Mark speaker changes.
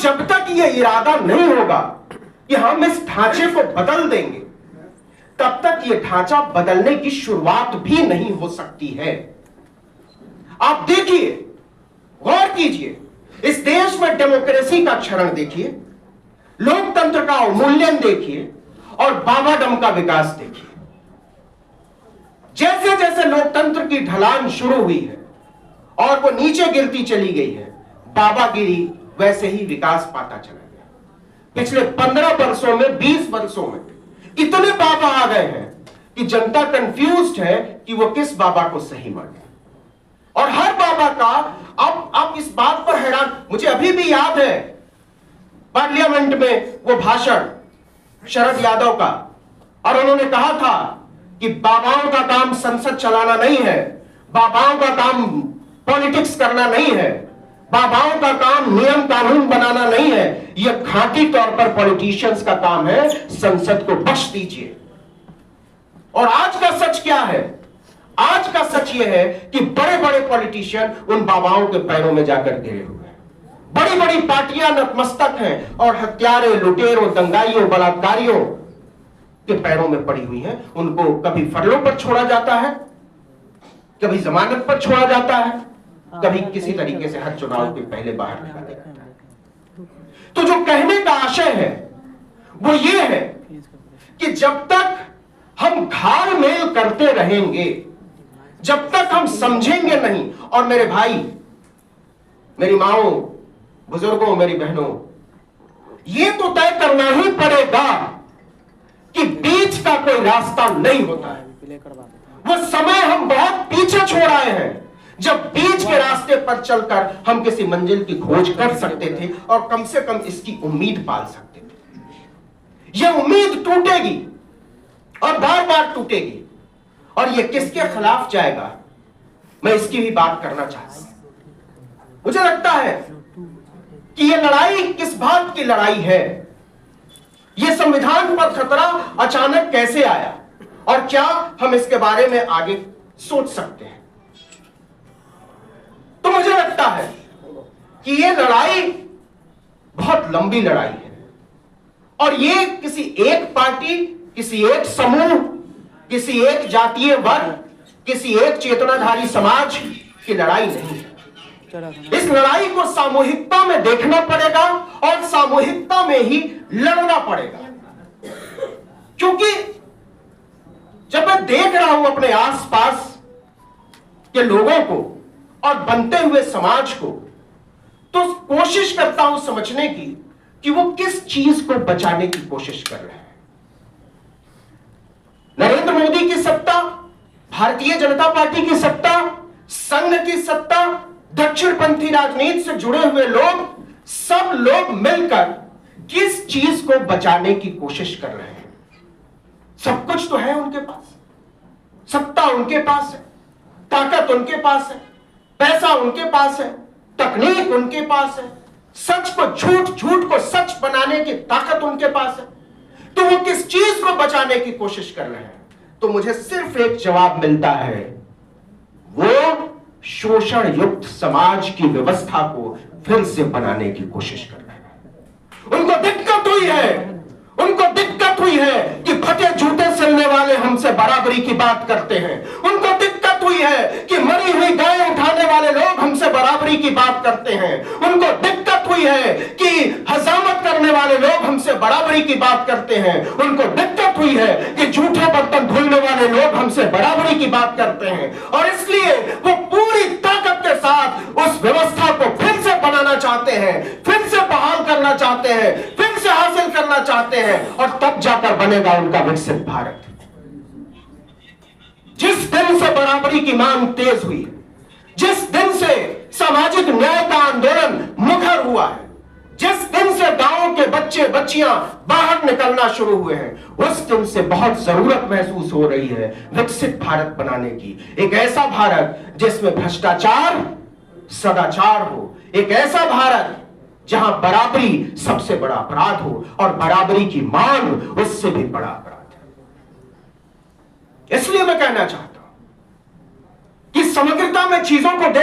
Speaker 1: जब तक ये इरादा नहीं होगा कि हम इस ढांचे को बदल देंगे, तब तक ये ढांचा बदलने की शुरुआत भी नहीं हो सकती है। आप देखिए, गौर कीजिए, इस देश में डेमोक्रेसी का क्षरण देखिए, लोकतंत्र का अवमूल्यन देखिए और बाबाडम का विकास देखिए। जैसे जैसे लोकतंत्र की ढलान शुरू हुई है और वो नीचे गिरती चली गई है, बाबागिरी वैसे ही विकास पाता चला गया। पिछले 15 वर्षों में, 20 वर्षों में इतने बाबा आ गए हैं कि जनता कंफ्यूज्ड है कि वो किस बाबा को सही माने। और हर बाबा का अब इस बात पर हैरान, मुझे अभी भी याद है पार्लियामेंट में वो भाषण शरद यादव का, और उन्होंने कहा था कि बाबाओं का काम संसद चलाना नहीं है, बाबाओं का काम पॉलिटिक्स करना नहीं है, बाबाओं का काम नियम कानून बनाना नहीं है, यह खांटी तौर पर पॉलिटिशियंस का काम है, संसद को बख्श दीजिए। और आज का सच क्या है? आज का सच यह है कि बड़े बड़े पॉलिटिशियन उन बाबाओं के पैरों में जाकर गिरे हुए हैं। बड़ी बड़ी पार्टियां नतमस्तक हैं और हत्यारे, लुटेरों, दंगाइयों, बलात्कारियों के पैरों में पड़ी हुई हैं। उनको कभी फरलों पर छोड़ा जाता है, कभी जमानत पर छोड़ा जाता है, कभी किसी तरीके से हर चुनाव के पहले बाहर निकाला जाता है। तो जो कहने का आशय है वो ये है कि जब तक हम घाल मेल करते रहेंगे, जब तक हम समझेंगे नहीं, और मेरे भाई, मेरी माओ, बुजुर्गों, मेरी बहनों, ये तो तय करना ही पड़ेगा कि बीच का कोई रास्ता नहीं होता है। वो समय हम बहुत पीछे छोड़ आए हैं जब बीच के रास्ते पर चलकर हम किसी मंजिल की खोज कर सकते थे और कम से कम इसकी उम्मीद पाल सकते थे। यह उम्मीद टूटेगी और बार बार टूटेगी, और यह किसके खिलाफ जाएगा, मैं इसकी भी बात करना चाहता हूं। मुझे लगता है कि यह लड़ाई किस बात की लड़ाई है, यह संविधान पर खतरा अचानक कैसे आया, और क्या हम इसके बारे में आगे सोच सकते हैं। तो मुझे लगता है कि यह लड़ाई बहुत लंबी लड़ाई है, और यह किसी एक पार्टी, किसी एक समूह, किसी एक जातीय वर्ग, किसी एक चेतनाधारी समाज की लड़ाई नहीं है। इस लड़ाई को सामूहिकता में देखना पड़ेगा और सामूहिकता में ही लड़ना पड़ेगा। क्योंकि जब मैं देख रहा हूं अपने आसपास के लोगों को और बनते हुए समाज को, तो कोशिश करता हूं समझने की कि वो किस चीज को बचाने की कोशिश कर रहे हैं। नरेंद्र मोदी की सत्ता, भारतीय जनता पार्टी की सत्ता, संघ की सत्ता, दक्षिणपंथी राजनीति से जुड़े हुए लोग, सब लोग मिलकर किस चीज को बचाने की कोशिश कर रहे हैं। सब कुछ तो है उनके पास, सत्ता उनके पास है, ताकत उनके पास है, पैसा उनके पास है, तकनीक उनके पास है, सच को झूठ, झूठ को सच बनाने की ताकत उनके पास है। तो वो किस चीज को बचाने की कोशिश कर रहे हैं? तो मुझे सिर्फ एक जवाब मिलता है, वो शोषण युक्त समाज की व्यवस्था को फिर से बनाने की कोशिश कर रहे हैं। उनको दिक्कत हुई है कि फटे जूते सिलने वाले हमसे बराबरी की बात करते हैं। उनको दिक्कत हुई है कि मरी हुई गाय उठाने वाले लोग हमसे बराबरी की बात करते हैं। उनको दिक्कत हुई है कि हजामत करने वाले लोग हमसे बराबरी की बात करते हैं। उनको दिक्कत हुई है कि झूठे बर्तन धुलने वाले लोग हमसे बराबरी की बात करते हैं, और इसलिए वो पूरी ताकत के साथ उस व्यवस्था को फिर से बनाना चाहते हैं, फिर से बहाल करना चाहते हैं, फिर से हासिल करना चाहते हैं, और तब जाकर बनेगा उनका विकसित भारत। जिस दिन से बराबरी की मांग तेज हुई है, जिस दिन से सामाजिक न्याय का आंदोलन मुखर हुआ है, जिस दिन से गांवों के बच्चे बच्चियां बाहर निकलना शुरू हुए हैं, उस दिन से बहुत जरूरत महसूस हो रही है विकसित भारत बनाने की। एक ऐसा भारत जिसमें भ्रष्टाचार सदाचार हो, एक ऐसा भारत जहां बराबरी सबसे बड़ा अपराध हो और बराबरी की मांग उससे भी बड़ा अपराध है। इसलिए मैं कहना चाहता हूं कि समग्रता में चीजों को देख